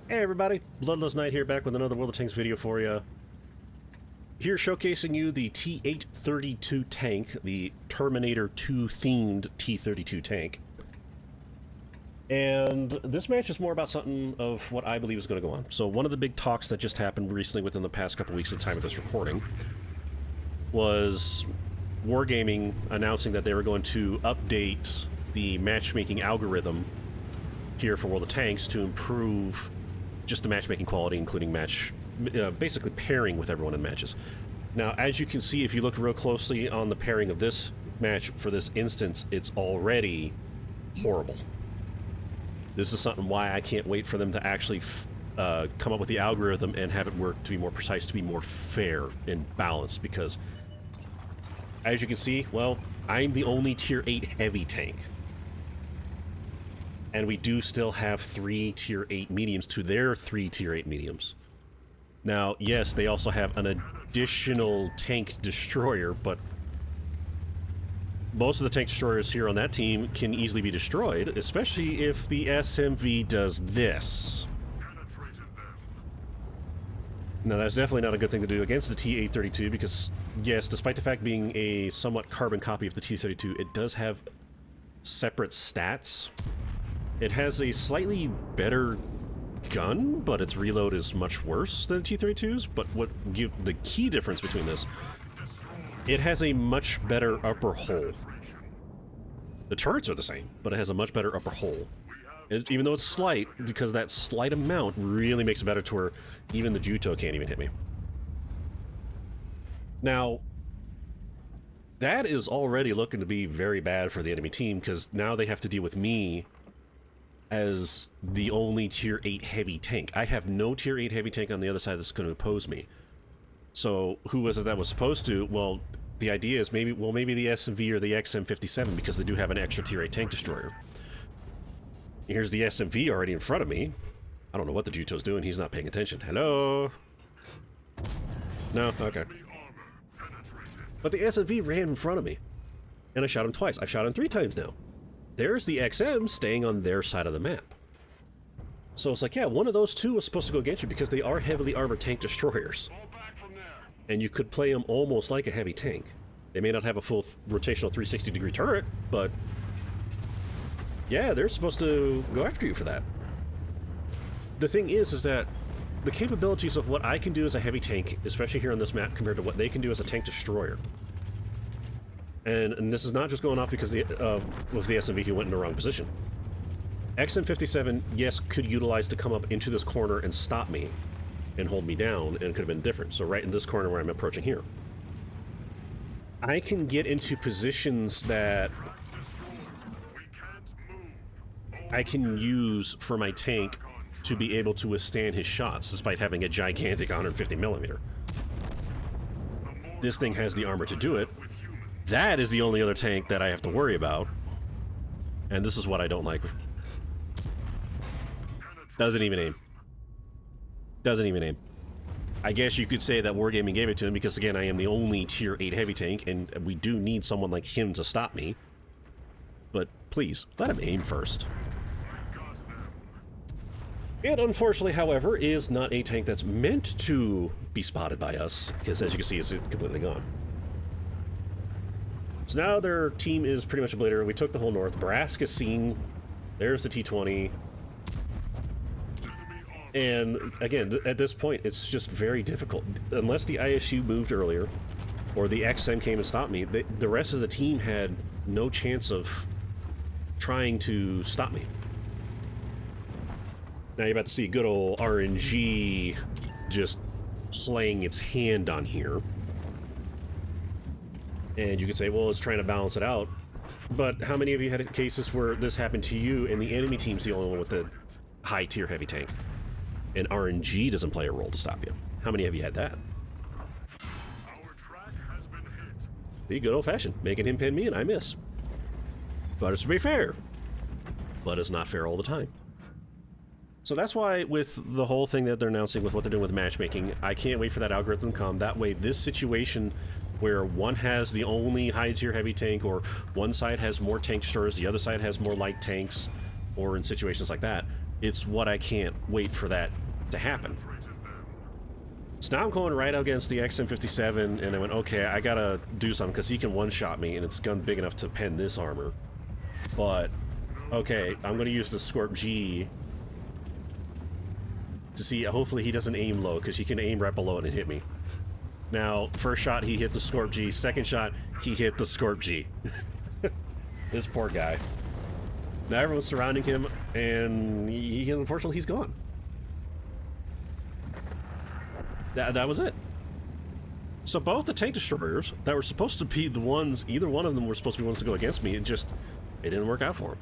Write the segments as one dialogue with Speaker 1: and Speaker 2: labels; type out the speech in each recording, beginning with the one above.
Speaker 1: Hey everybody, Bloodless Knight here, back with another World of Tanks video for you. Here showcasing you the T-832 tank, the Terminator 2 themed T-32 tank. And this match is more about something of what I believe is going to go on. So one of the big talks that just happened recently within the past couple weeks at the time of this recording was Wargaming announcing that they were going to update the matchmaking algorithm here for World of Tanks to improve just the matchmaking quality, including basically pairing with everyone in matches. Now, as you can see, if you look real closely on the pairing of this match for this instance, it's already horrible. This is something why I can't wait for them to actually come up with the algorithm and have it work to be more precise, to be more fair and balanced, because as you can see, well, I'm the only Tier 8 heavy tank. And we do still have 3 Tier 8 mediums to their 3 Tier 8 mediums. Now, yes, they also have an additional tank destroyer, but most of the tank destroyers here on that team can easily be destroyed, especially if the SMV does this. Now, that's definitely not a good thing to do against the T-832, because, yes, despite the fact being a somewhat carbon copy of the T-32, it does have separate stats. It has a slightly better gun, but its reload is much worse than the T-32's. But the key difference between this, it has a much better upper hull. The turrets are the same, but it has a much better upper hull. Even though it's slight, because that slight amount really makes it better to where even the Juto can't even hit me. Now, that is already looking to be very bad for the enemy team, because now they have to deal with me as the only Tier 8 heavy tank. I have no Tier 8 heavy tank on the other side that's going to oppose me. So who was it that was supposed to? Well, the idea is maybe the SMV or the XM57, because they do have an extra Tier 8 tank destroyer. Here's the SMV already in front of me. I don't know what the Juto's doing. He's not paying attention. Hello? No? Okay. But the SMV ran in front of me. And I shot him twice. I've shot him 3 times now. There's the XM staying on their side of the map. So it's like, yeah, one of those two was supposed to go against you because they are heavily armored tank destroyers. And you could play them almost like a heavy tank. They may not have a full rotational 360-degree turret, but yeah, they're supposed to go after you for that. The thing is that the capabilities of what I can do as a heavy tank, especially here on this map, compared to what they can do as a tank destroyer. And this is not just going off because with the SMV who went in the wrong position. XM57, yes, could utilize to come up into this corner and stop me and hold me down, and it could have been different. So right in this corner where I'm approaching here, I can get into positions that I can use for my tank to be able to withstand his shots, despite having a gigantic 150mm. This thing has the armor to do it. That is the only other tank that I have to worry about. And this is what I don't like. Doesn't even aim. Doesn't even aim. I guess you could say that Wargaming gave it to him because, again, I am the only Tier 8 heavy tank, and we do need someone like him to stop me. But please, let him aim first. It, unfortunately, however, is not a tank that's meant to be spotted by us, because as you can see, it's completely gone. So now their team is pretty much obliterated. We took the whole north. Brask scene. There's the T-20. And again, at this point, it's just very difficult. Unless the ISU moved earlier, or the XM came and stopped me, the rest of the team had no chance of trying to stop me. Now you're about to see good old RNG just playing its hand on here. And you could say, well, it's trying to balance it out. But how many of you had cases where this happened to you and the enemy team's the only one with the high tier heavy tank? And RNG doesn't play a role to stop you. How many of you had that? The good old-fashioned, making him pin me and I miss. But it's to be fair. But it's not fair all the time. So that's why with the whole thing that they're announcing with what they're doing with matchmaking, I can't wait for that algorithm to come. That way this situation where one has the only high tier heavy tank, or one side has more tank destroyers, the other side has more light tanks, or in situations like that. It's what I can't wait for that to happen. So now I'm going right against the XM57, and I went, okay, I gotta do something, because he can one-shot me, and it's gun big enough to pen this armor. But, okay, I'm gonna use the Scorp G to see, hopefully he doesn't aim low, because he can aim right below it and hit me. Now, first shot, he hit the Scorp G. Second shot, he hit the Scorp G. This poor guy. Now everyone's surrounding him, and unfortunately, he's gone. That was it. So both the tank destroyers that were supposed to be the ones, either one of them were supposed to be ones to go against me, it didn't work out for him.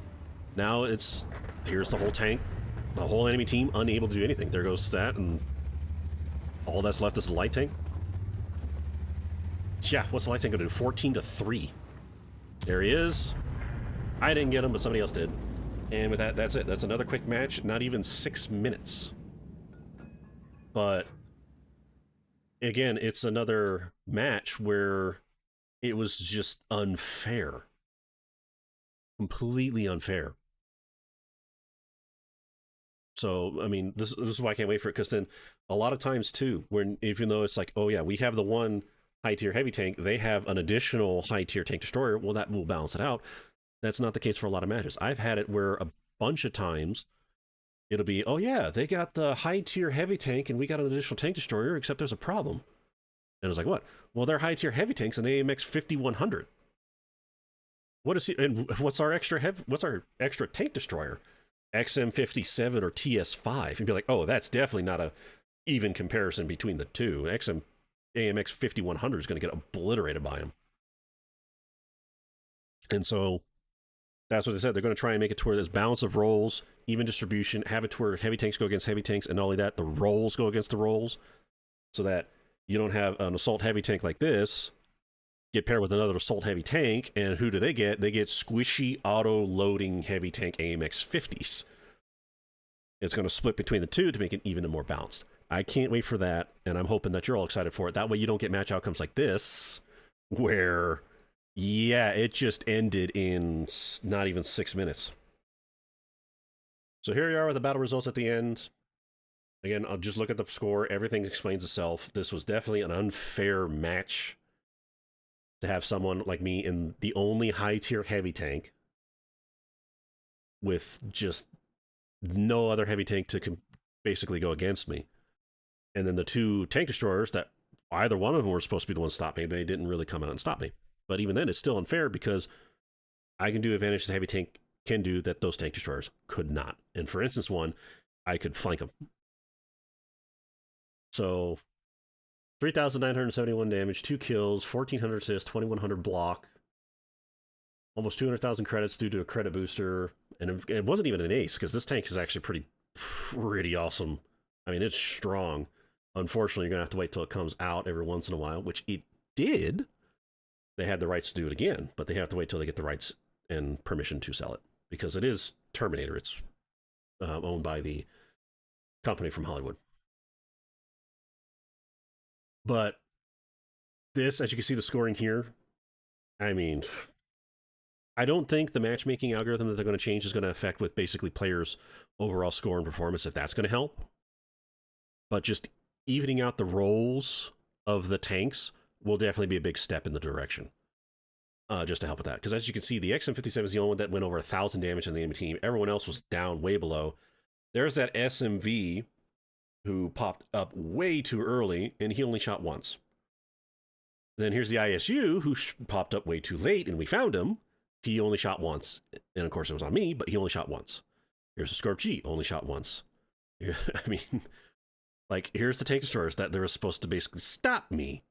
Speaker 1: Now here's the whole tank, the whole enemy team unable to do anything. There goes that, and all that's left is the light tank. Yeah, what's the light tank gonna do? 14-3. There he is. I didn't get him, but somebody else did. And with that, that's it. That's another quick match, not even 6 minutes. But again, it's another match where it was just unfair. Completely unfair. So, I mean, this is why I can't wait for it, because then a lot of times, too, when even though it's like, oh yeah, we have the one high-tier heavy tank, they have an additional high-tier tank destroyer, well, that will balance it out. That's not the case for a lot of matches. I've had it where a bunch of times it'll be, oh yeah, they got the high-tier heavy tank and we got an additional tank destroyer, except there's a problem. And I was like, what? Well, they're high-tier heavy tanks an AMX 5100. What is he? And what's our extra tank destroyer? XM57 or TS5. And be like, oh, that's definitely not a even comparison between the two. AMX 5100 is going to get obliterated by him. And so that's what they said. They're going to try and make it to where there's balance of roles, even distribution, have it to where heavy tanks go against heavy tanks, and not only that, the roles go against the roles, so that you don't have an assault heavy tank like this get paired with another assault heavy tank, and who do they get? They get squishy auto-loading heavy tank AMX 50s. It's going to split between the two to make it even and more balanced. I can't wait for that, and I'm hoping that you're all excited for it. That way you don't get match outcomes like this, where, yeah, it just ended in not even 6 minutes. So here we are with the battle results at the end. Again, I'll just look at the score. Everything explains itself. This was definitely an unfair match to have someone like me in the only high-tier heavy tank with just no other heavy tank to basically go against me. And then the two tank destroyers that either one of them were supposed to be the ones to stop me, they didn't really come out and stop me. But even then, it's still unfair because I can do advantage the heavy tank can do that those tank destroyers could not. And for instance, one, I could flank them. So 3,971 damage, 2 kills, 1,400 assists, 2,100 block, almost 200,000 credits due to a credit booster. And it wasn't even an ace, because this tank is actually pretty awesome. I mean, it's strong. Unfortunately, you're going to have to wait till it comes out every once in a while, which it did. They had the rights to do it again, but they have to wait till they get the rights and permission to sell it, because it is Terminator. It's owned by the company from Hollywood. But this, as you can see the scoring here, I mean, I don't think the matchmaking algorithm that they're going to change is going to affect with basically players' overall score and performance, if that's going to help. But just evening out the roles of the tanks will definitely be a big step in the direction. Just to help with that. Because as you can see, the XM57 is the only one that went over 1,000 damage on the enemy team. Everyone else was down way below. There's that SMV who popped up way too early, and he only shot once. Then here's the ISU, who popped up way too late, and we found him. He only shot once. And of course, it was on me, but he only shot once. Here's the Scorp G, only shot once. I mean, like, here's the tank destroyers that they were supposed to basically stop me.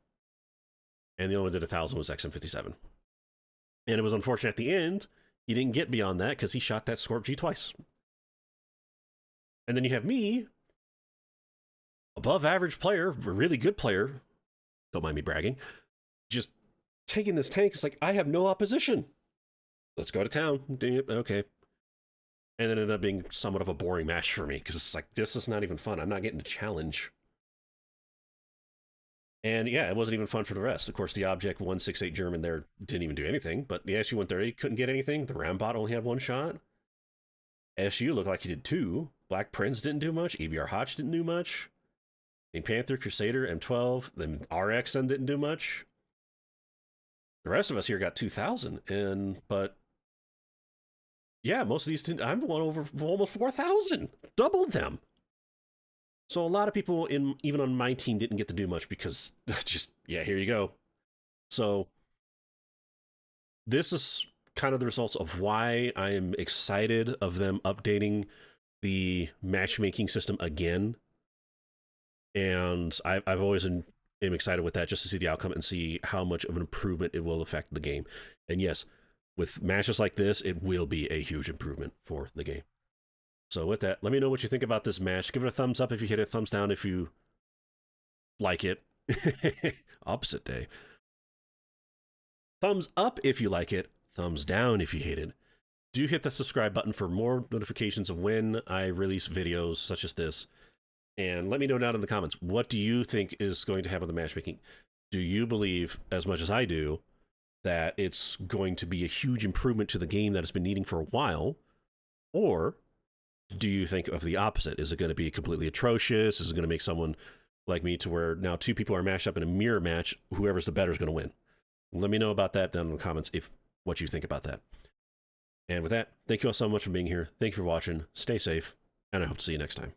Speaker 1: And the only one that did 1,000 was XM57. And it was unfortunate at the end, he didn't get beyond that because he shot that Scorp G twice. And then you have me, above average player, a really good player, don't mind me bragging, just taking this tank. It's like, I have no opposition. Let's go to town. Okay. And then it ended up being somewhat of a boring match for me, because it's like, this is not even fun. I'm not getting a challenge. And yeah, it wasn't even fun for the rest. Of course, the Object 168 German there didn't even do anything, but the SU-130 couldn't get anything. The Rambot only had one shot. SU looked like he did 2. Black Prince didn't do much. EBR Hotch didn't do much. Pink Panther, Crusader, M12, then RXN didn't do much. The rest of us here got 2,000, but yeah, most of these didn't. I'm one over almost 4,000, doubled them. So a lot of people even on my team didn't get to do much because just yeah, here you go. So this is kind of the results of why I am excited of them updating the matchmaking system again. And I've always am excited with that just to see the outcome and see how much of an improvement it will affect the game. And yes, with matches like this, it will be a huge improvement for the game. So with that, let me know what you think about this match. Give it a thumbs up if you hit it, thumbs down if you like it. Opposite day. Thumbs up if you like it, thumbs down if you hate it. Do hit the subscribe button for more notifications of when I release videos such as this. And let me know down in the comments, what do you think is going to happen with the matchmaking? Do you believe, as much as I do, that it's going to be a huge improvement to the game that it's been needing for a while? Or do you think of the opposite? Is it going to be completely atrocious? Is it going to make someone like me to where now 2 people are matched up in a mirror match, whoever's the better is going to win? Let me know about that down in the comments, if what you think about that. And with that, thank you all so much for being here. Thank you for watching. Stay safe, and I hope to see you next time.